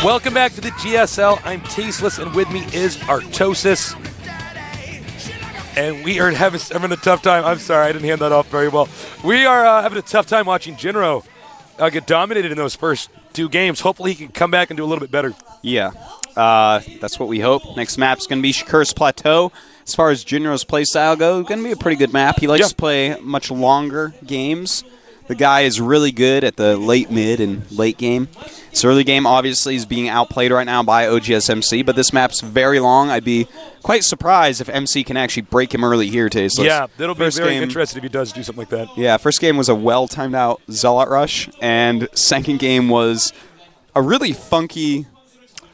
Welcome back to the GSL. I'm Tasteless, and with me is Artosis. And we are having a tough time. I'm sorry, I didn't hand that off very well. We are having a tough time watching Jinro get dominated in those first two games. Hopefully he can come back and do a little bit better. Yeah, that's what we hope. Next map's going to be Shakur's Plateau. As far as Jinro's play style goes, going to be a pretty good map. He likes to play much longer games. The guy is really good at the late, mid, and late game. This early game, obviously, is being outplayed right now by OGS MC, but this map's very long. I'd be quite surprised if MC can actually break him early here, Tasteless. Yeah, that'll be very interesting if he does do something like that. Yeah, first game was a well-timed-out Zealot rush, and second game was a really funky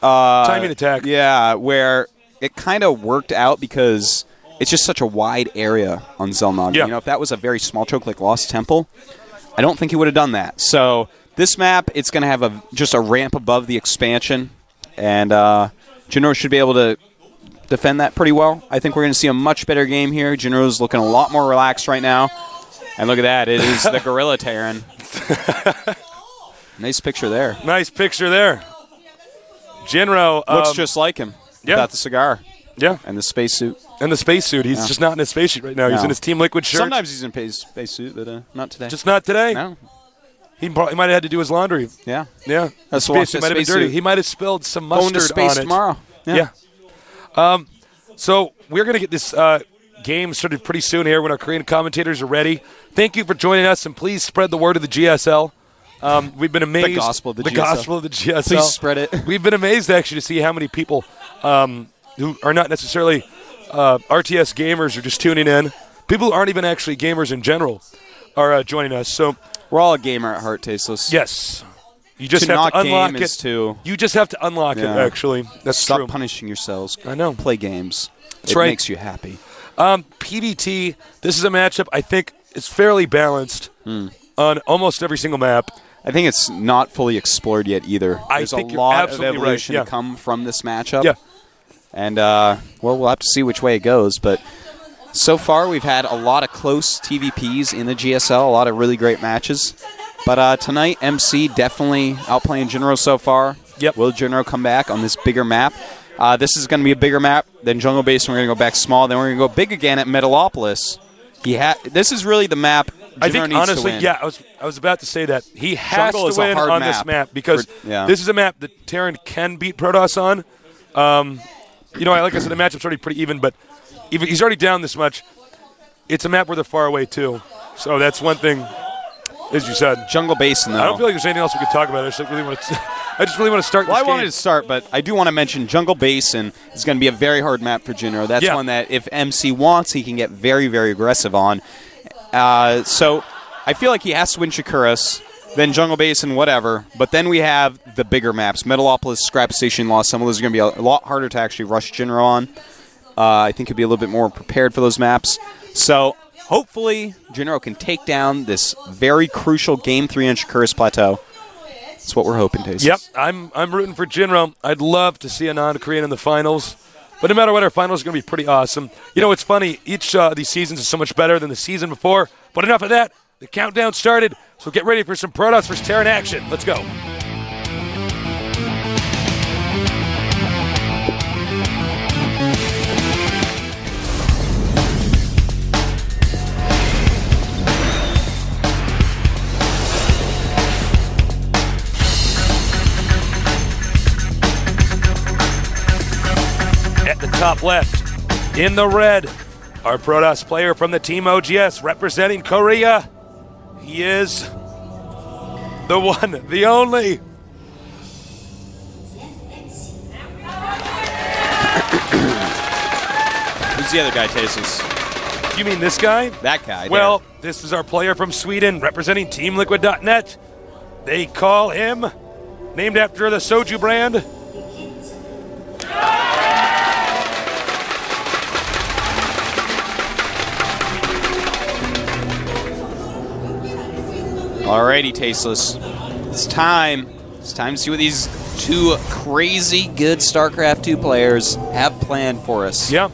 timing attack. Yeah, where it kind of worked out because it's just such a wide area on Zelnog. Yeah. You know, if that was a very small choke like Lost Temple, I don't think he would have done that. So this map, it's going to have just a ramp above the expansion, and Jinro should be able to defend that pretty well. I think we're going to see a much better game here. Jinro's looking a lot more relaxed right now. And look at that. It is the Gorilla Terran. Nice picture there. Nice picture there. Jinro looks just like him. Yeah. Without the cigar. Yeah. And the spacesuit. And the spacesuit. He's just not in his spacesuit right now. No. He's in his Team Liquid shirt. Sometimes he's in spacesuit, but not today. Just not today? No. He might have had to do his laundry. Yeah. Yeah. That's the spacesuit might have been dirty. He might have spilled some mustard Going to space on it. tomorrow. Yeah. So we're going to get this game started pretty soon here when our Korean commentators are ready. Thank you for joining us, and please spread the word of the GSL. We've been amazed. The gospel of the GSL. Gospel of the GSL. Please spread it. We've been amazed, actually, to see how many people who are not necessarily RTS gamers are just tuning in. People who aren't even actually gamers in general are joining us. So we're all a gamer at heart, Tasteless. yes. You just have to unlock it. You just have to unlock it, actually. That's Stop true. punishing yourselves. I know. Play games. That's it right. makes you happy. PVT, this is a matchup I think is fairly balanced on almost every single map. I think it's not fully explored yet either. There's think a you're lot of absolutely evolution right. Yeah. to come from this matchup. Yeah. And, we'll have to see which way it goes. But so far, we've had a lot of close TVPs in the GSL, a lot of really great matches. But tonight, MC definitely outplaying Jinro so far. Yep. Will Jinro come back on this bigger map? This is going to be a bigger map than Jungle Basin. We're going to go back small. Then we're going to go big again at Metalopolis. This is really the map Jinro I think, needs honestly, to win. yeah, I was about to say that. He has Jungle is to a win hard on map this map because this is a map that Terran can beat Protoss on. Like I said, the matchup's already pretty even, but he's already down this much. It's a map where they're far away, too. So that's one thing, as you said. Jungle Basin, though. I don't feel like there's anything else we could talk about. I just really want to start this I game. wanted to start, but I do want to mention Jungle Basin is going to be a very hard map for Jinro. That's one that if MC wants, he can get very, very aggressive on. So I feel like he has to win Shakuras, then Jungle Basin, whatever. But then we have the bigger maps. Metalopolis, Scrap Station, Los Some of those are going to be a lot harder to actually rush Jinro on. I think he'll be a little bit more prepared for those maps. So hopefully Jinro can take down this very crucial Game 3 on Shakuras Plateau. That's what we're hoping, Tastes. Yep, I'm rooting for Jinro. I'd love to see a non-Korean in the finals. But no matter what, our finals are going to be pretty awesome. You know, it's funny. Each of these seasons is so much better than the season before. But enough of that. The countdown started. So get ready for some Protoss vs. Terran action. Let's go. At the top left, in the red, our Protoss player from the Team OGS representing Korea. He is the one, the only. Who's the other guy, Tastes? You mean this guy? That guy. Well, this is our player from Sweden representing TeamLiquid.net. They call him, named after the soju brand, Alrighty, Tasteless. It's time. It's time to see what these two crazy good StarCraft 2 players have planned for us. Yeah.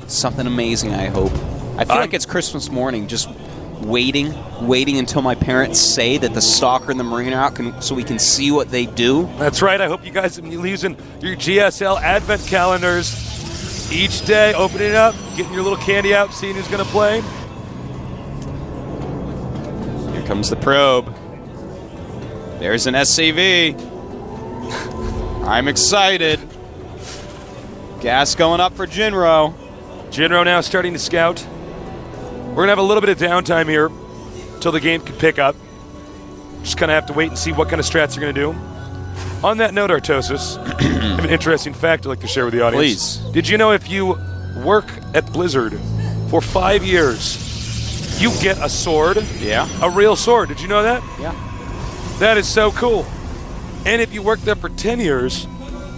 Something amazing, I hope. I feel like it's Christmas morning, just waiting until my parents say that the Stalker and the Marine are out so we can see what they do. That's right. I hope you guys have been using your GSL advent calendars each day, opening it up, getting your little candy out, seeing who's going to play. Here comes the probe. There's an SCV. I'm excited. Gas going up for Jinro. Jinro now starting to scout. We're going to have a little bit of downtime here until the game can pick up. Just kind of have to wait and see what kind of strats you're going to do. On that note, Artosis, I have an interesting fact I'd like to share with the audience. Please. Did you know if you work at Blizzard for 5 years, you get a sword? Yeah. A real sword. Did you know that? Yeah. That is so cool. And if you work there for 10 years,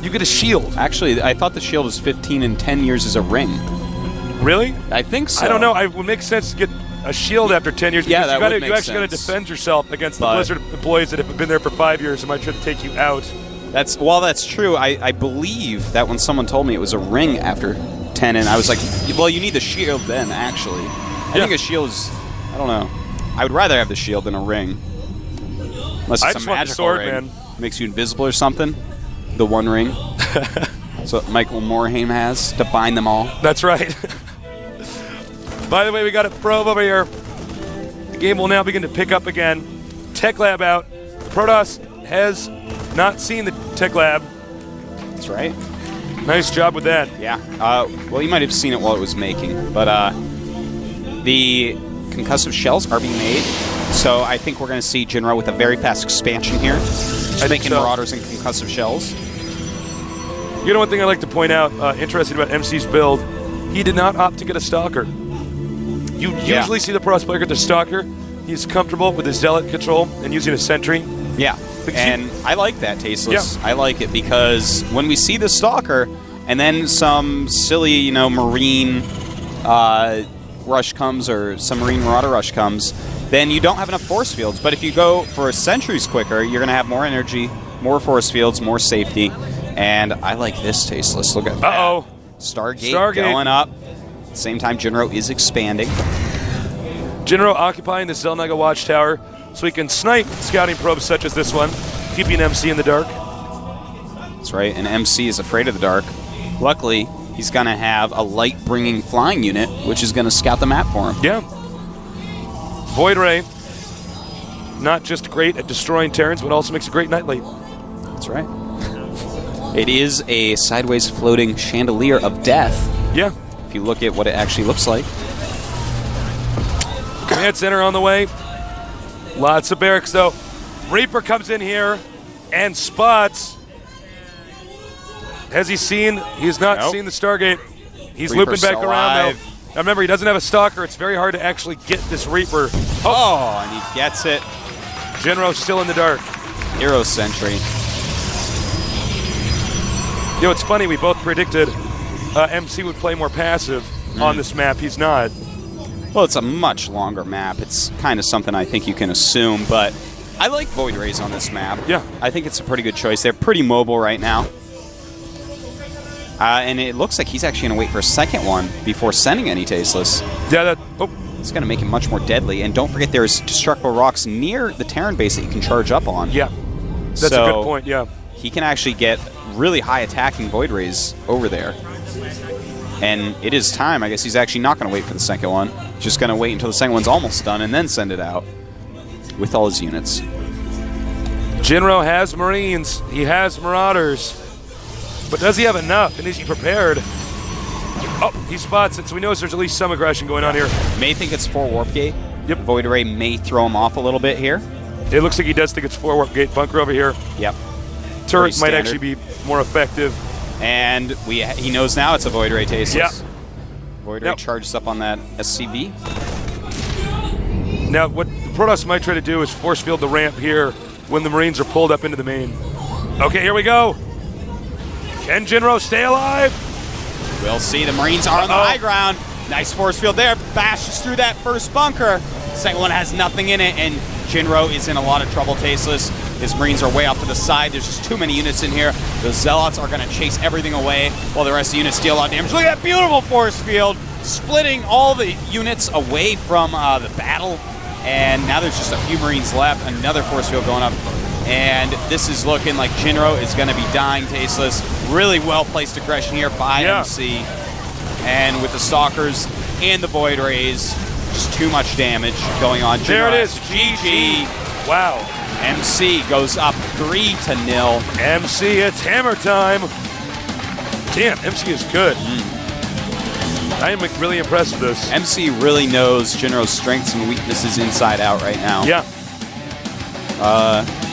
you get a shield. Actually, I thought the shield is 15 and 10 years is a ring. Really? I think so. I don't know. It would make sense to get a shield after 10 years. Yeah, because that would make you actually got to sense. defend yourself against the Blizzard employees that have been there for 5 years and might try to take you out. That's true. I believe that when someone told me it was a ring after 10, and I was like, well, you need the shield then, actually. I think a shield is, I don't know. I would rather have the shield than a ring. Unless it's a magical sword, ring. man. Makes you invisible or something. The One Ring. That's what Michael Morhaime has to bind them all. That's right. By the way, we got a probe over here. The game will now begin to pick up again. Tech Lab out. Protoss has not seen the Tech Lab. That's right. Nice job with that. Yeah. Well, you might have seen it while it was making, but the concussive shells are being made, so I think we're going to see Jinro with a very fast expansion here. Just making Marauders and concussive shells. You know, one thing I'd like to point out, interesting about MC's build, he did not opt to get a Stalker. You usually see the Protoss player get the Stalker. He's comfortable with his Zealot control and using a Sentry. Yeah, and I like that, Tasteless. Yeah. I like it because when we see the Stalker and then some silly, Marine rush comes or some Marine Marauder rush comes, then you don't have enough force fields. But if you go for Sentries quicker, you're going to have more energy, more force fields, more safety. And I like this, Tasteless. Look at that. Uh-oh. Stargate going up. At the same time, Jinro is expanding. Jinro occupying the Zelnaga Watchtower so he can snipe scouting probes such as this one, keeping MC in the dark. That's right, and MC is afraid of the dark. Luckily, he's going to have a light-bringing flying unit, which is going to scout the map for him. Yeah. Void Ray, not just great at destroying Terrans, but also makes a great nightlight. That's right. It is a sideways floating chandelier of death. Yeah. If you look at what it actually looks like. Command center on the way. Lots of barracks, though. Reaper comes in here and spots. Has he seen? He's not seen the Stargate. He's Reaper's looping back around, alive. though. Now, remember, he doesn't have a Stalker. It's very hard to actually get this Reaper. Oh, and he gets it. Jinro's still in the dark. Hero Sentry. You know, it's funny. We both predicted MC would play more passive on this map. He's not. Well, it's a much longer map. It's kind of something I think you can assume, but I like Void Rays on this map. Yeah. I think it's a pretty good choice. They're pretty mobile right now. And it looks like he's actually going to wait for a second one before sending any Tasteless. Yeah, It's going to make him much more deadly. And don't forget there's destructible rocks near the Terran base that you can charge up on. Yeah. That's a good point, yeah. He can actually get really high attacking Void Rays over there. And it is time. I guess he's actually not going to wait for the second one. Just going to wait until the second one's almost done and then send it out with all his units. Jinro has Marines. He has Marauders. But does he have enough? And is he prepared? Oh, he spots it, so we know there's at least some aggression going on here. May think it's 4 Warp Gate. Yep. Void Ray may throw him off a little bit here. It looks like he does think it's 4 Warp Gate bunker over here. Yep. Turret might actually be more effective. And he knows now it's a Void Ray Tasteless. Yeah. Void Ray charges up on that SCV. Now, what the Protoss might try to do is force field the ramp here when the Marines are pulled up into the main. Okay, here we go. Can Jinro stay alive? We'll see. The Marines are on the high ground. Nice force field there. Bashes through that first bunker. Second one has nothing in it, and Jinro is in a lot of trouble, Tasteless. His Marines are way off to the side. There's just too many units in here. The Zealots are going to chase everything away while the rest of the units deal a lot of damage. Look at that beautiful force field, splitting all the units away from the battle. And now there's just a few Marines left. Another force field going up. And this is looking like Jinro is going to be dying tasteless. Really well-placed aggression here by MC. And with the Stalkers and the Void Rays, just too much damage going on. Jinro there it is. GG. Wow. MC goes up 3-0. MC, it's hammer time. Damn, MC is good. I am really impressed with this. MC really knows Jinro's strengths and weaknesses inside out right now. Yeah.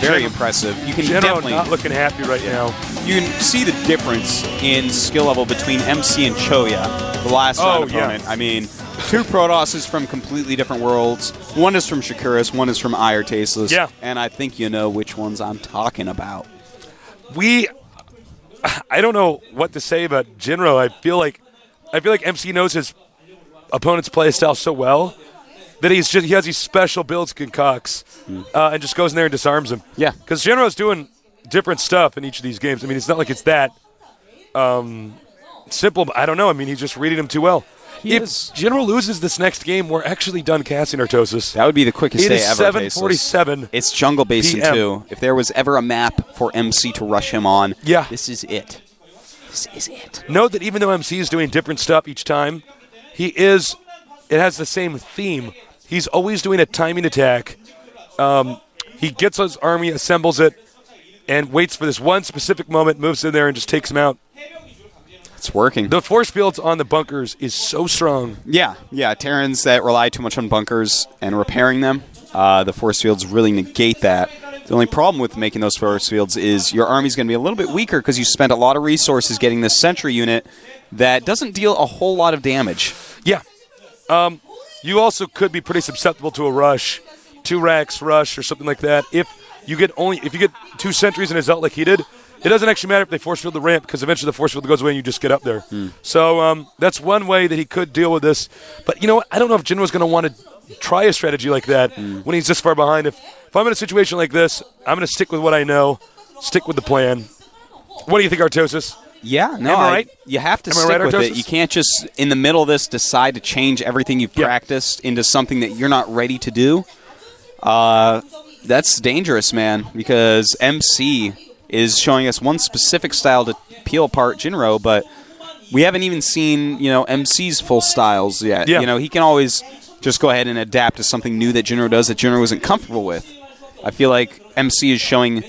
Very impressive. You can Jinro definitely not looking happy right now. You can see the difference in skill level between MC and Choya, the last round opponent. Yeah. I mean, two Protosses from completely different worlds. One is from Shakuras, one is from Ire Tasteless. Yeah. And I think you know which ones I'm talking about. I don't know what to say about Jinro. I feel like MC knows his opponent's play style so well that he has these special builds concocts and just goes in there and disarms him. Yeah. Because Jinro's doing different stuff in each of these games. I mean, it's not like it's that simple. But I don't know. I mean, he's just reading them too well. If Jinro loses this next game, we're actually done casting Artosis. That would be the quickest day ever. 7:47. It's Jungle Basin PM. too. If there was ever a map for MC to rush him on, this is it. This is it. Note that even though MC is doing different stuff each time, it has the same theme. He's always doing a timing attack. He gets his army, assembles it, and waits for this one specific moment, moves in there, and just takes him out. It's working. The force fields on the bunkers is so strong. Yeah. Terrans that rely too much on bunkers and repairing them, the force fields really negate that. The only problem with making those force fields is your army's going to be a little bit weaker because you spent a lot of resources getting this sentry unit that doesn't deal a whole lot of damage. Yeah. You also could be pretty susceptible to a rush, 2 racks rush or something like that. If you get 2 sentries in a Zelt like he did, it doesn't actually matter if they force field the ramp because eventually the force field goes away and you just get up there. So that's one way that he could deal with this. But you know what? I don't know if Jinro's going to want to try a strategy like that when he's this far behind. If I'm in a situation like this, I'm going to stick with what I know, stick with the plan. What do you think, Artosis? Yeah, no, Am I right? You have to Am I stick right, with Artosis? it. You can't just, in the middle of this, decide to change everything you've practiced into something that you're not ready to do. That's dangerous, man, because MC is showing us one specific style to peel apart Jinro, but we haven't even seen, MC's full styles yet. Yeah. He can always just go ahead and adapt to something new that Jinro does that Jinro isn't comfortable with. I feel like MC is showing,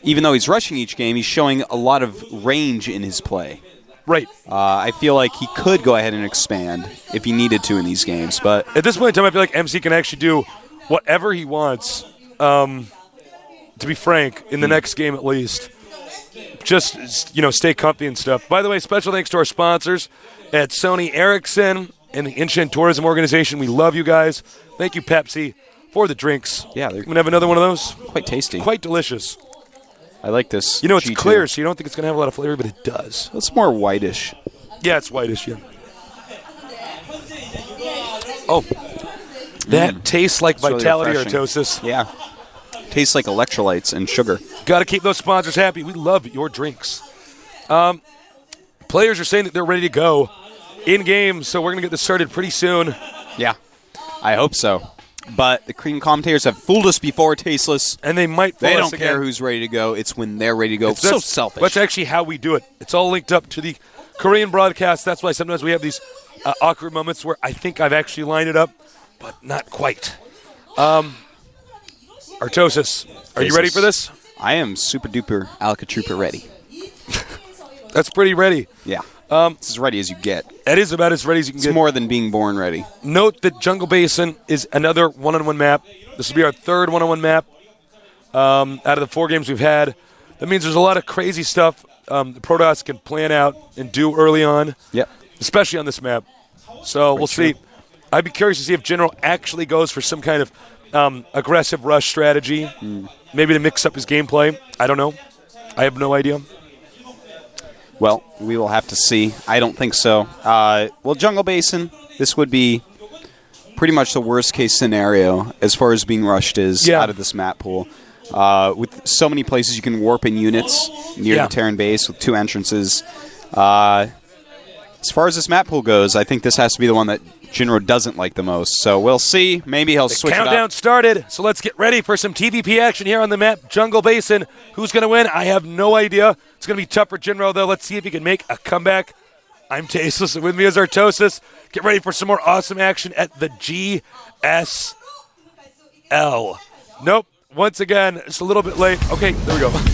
even though he's rushing each game, he's showing a lot of range in his play. Right. I feel like he could go ahead and expand if he needed to in these games, but at this point in time, I feel like MC can actually do whatever he wants, to be frank, in the next game at least. Just, stay comfy and stuff. By the way, special thanks to our sponsors at Sony Ericsson and the Inshin Tourism Organization. We love you guys. Thank you, Pepsi, for the drinks. Yeah, they're going to have another one of those. Quite tasty. Quite delicious. I like this. It's G2. clear, so you don't think it's going to have a lot of flavor, but it does. It's more whitish. Yeah, it's whitish, yeah. Oh, that tastes like It's really Vitality refreshing. Artosis. Yeah. Tastes like electrolytes and sugar. Got to keep those sponsors happy. We love your drinks. Players are saying that they're ready to go in game, so we're going to get this started pretty soon. Yeah, I hope so. But the Korean commentators have fooled us before, Tasteless. And they might fool They us don't care again. who's ready to go. It's when they're ready to go. So selfish. That's actually how we do it. It's all linked up to the Korean broadcast. That's why sometimes we have these awkward moments where I think I've actually lined it up, but not quite. Artosis, are you ready for this? I am super duper Alka-Trooper ready. That's pretty ready. Yeah. It's as ready as you get. That is about as ready as you can It's get. more than being born ready. Note that Jungle Basin is another one-on-one map. This will be our third one-on-one map out of the 4 games we've had. That means there's a lot of crazy stuff the Protoss can plan out and do early on, Yep. especially on this map. So we'll see. I'd be curious to see if Jinro actually goes for some kind of aggressive rush strategy, maybe to mix up his gameplay. I don't know. I have no idea. Well, we will have to see. I don't think so. Well, Jungle Basin, this would be pretty much the worst-case scenario as far as being rushed is out of this map pool. With so many places you can warp in units near the Terran base with 2 entrances. As far as this map pool goes, I think this has to be the one that Jinro doesn't like the most. So we'll see. Maybe he'll switch it up. Countdown started, so let's get ready for some TVP action here on the map, Jungle Basin. Who's going to win? I have no idea. It's going to be tough for Jinro, though. Let's see if he can make a comeback. I'm Tasteless, and with me is Artosis. Get ready for some more awesome action at the GSL. Nope. Once again, it's a little bit late. Okay, there we go.